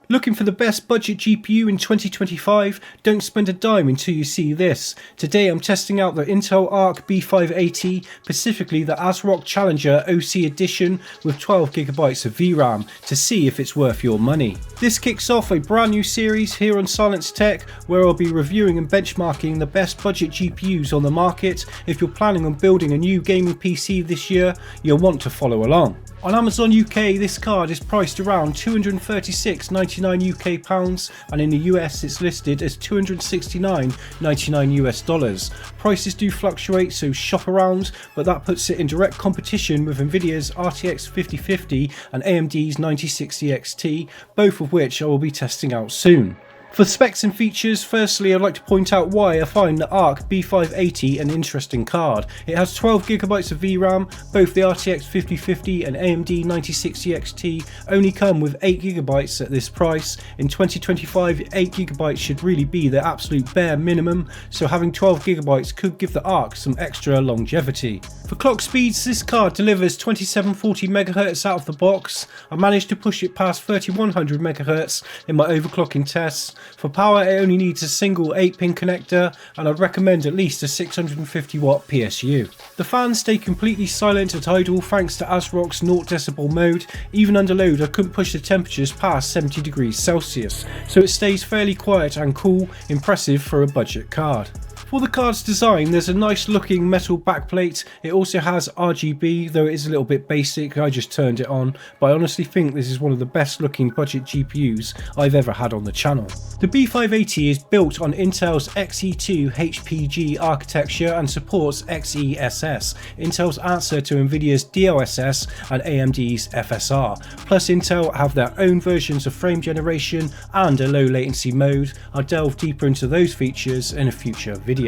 Looking for the best budget GPU in 2025? Don't spend a dime until you see this. Today I'm testing out the Intel Arc B580, specifically the ASRock Challenger OC edition with 12GB of VRAM to see if it's worth your money. This kicks off a brand new series here on Silence Tech where I'll be reviewing and benchmarking the best budget GPUs on the market. If you're planning on building a new gaming PC this year, you'll want to follow along. On Amazon UK, this card is priced around $236.99 UK pounds, and in the US it's listed as $269.99 US dollars. Prices do fluctuate, so shop around, but that puts it in direct competition with Nvidia's RTX 5050 and AMD's 9060 XT, both of which I will be testing out soon. For specs and features, firstly I'd like to point out why I find the Arc B580 an interesting card. It has 12GB of VRAM, both the RTX 5050 and AMD 9060 XT only come with 8GB at this price. In 2025, 8GB should really be the absolute bare minimum, so having 12GB could give the Arc some extra longevity. For clock speeds, this card delivers 2740MHz out of the box. I managed to push it past 3100MHz in my overclocking tests. For power, it only needs a single 8-pin connector, and I'd recommend at least a 650W PSU. The fans stay completely silent at idle thanks to ASRock's 0dB mode. Even under load I couldn't push the temperatures past 70 degrees Celsius, so it stays fairly quiet and cool, impressive for a budget card. For the card's design, there's a nice looking metal backplate. It also has RGB, though it is a little bit basic, I just turned it on, but I honestly think this is one of the best looking budget GPUs I've ever had on the channel. The B580 is built on Intel's Xe2 HPG architecture and supports XeSS, Intel's answer to Nvidia's DLSS and AMD's FSR. Plus Intel have their own versions of frame generation and a low latency mode. I'll delve deeper into those features in a future video.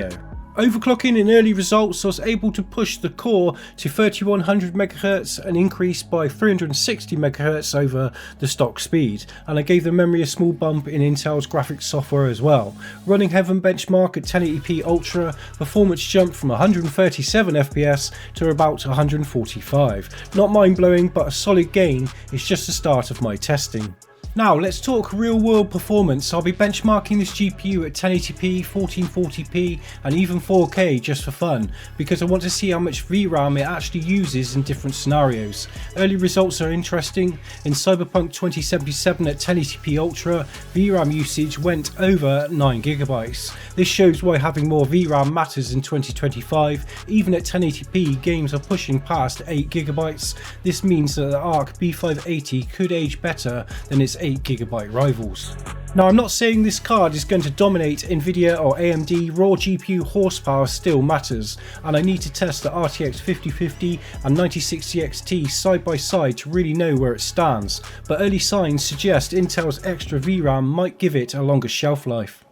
Overclocking in early results, I was able to push the core to 3100MHz, an increase by 360MHz over the stock speed, and I gave the memory a small bump in Intel's graphics software as well. Running Heaven benchmark at 1080p Ultra, performance jumped from 137fps to about 145. Not mind-blowing, but a solid gain. It's just the start of my testing. Now let's talk real world performance. I'll be benchmarking this GPU at 1080p, 1440p and even 4K just for fun, because I want to see how much VRAM it actually uses in different scenarios. Early results are interesting. In Cyberpunk 2077 at 1080p Ultra, VRAM usage went over 9GB. This shows why having more VRAM matters in 2025. Even at 1080p, games are pushing past 8GB. This means that the Arc B580 could age better than its 8GB rivals. Now I'm not saying this card is going to dominate Nvidia or AMD, raw GPU horsepower still matters, and I need to test the RTX 5050 and 9060 XT side by side to really know where it stands, but early signs suggest Intel's extra VRAM might give it a longer shelf life.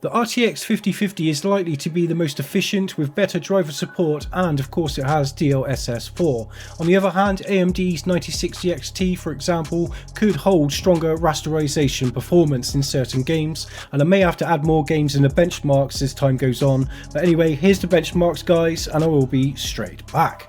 The RTX 5050 is likely to be the most efficient with better driver support, and of course it has DLSS 4. On the other hand, AMD's 9060 XT for example could hold stronger rasterization performance in certain games, and I may have to add more games in the benchmarks as time goes on, but anyway, here's the benchmarks guys, and I will be straight back.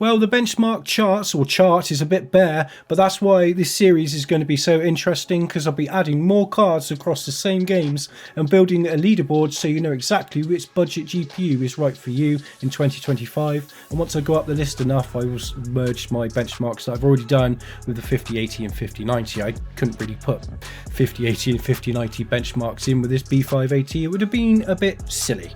Well, the benchmark chart is a bit bare, but that's why this series is going to be so interesting, because I'll be adding more cards across the same games and building a leaderboard so you know exactly which budget GPU is right for you in 2025. And once I go up the list enough, I will merge my benchmarks that I've already done with the 5080 and 5090. I couldn't really put 5080 and 5090 benchmarks in with this B580. It would have been a bit silly.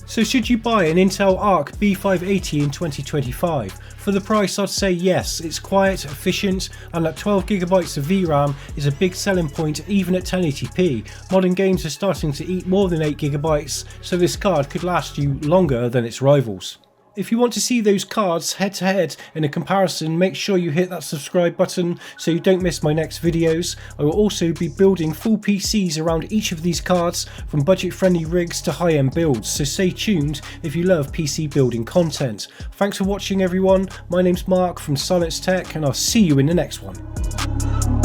So should you buy an Intel Arc B580 in 2025? For the price, I'd say yes. It's quiet, efficient, and at 12GB of VRAM is a big selling point even at 1080p. Modern games are starting to eat more than 8GB, so this card could last you longer than its rivals. If you want to see those cards head to head in a comparison, make sure you hit that subscribe button so you don't miss my next videos. I will also be building full PCs around each of these cards, from budget friendly rigs to high end builds, so stay tuned if you love PC building content. Thanks for watching everyone, my name's Mark from Silence Tech, and I'll see you in the next one.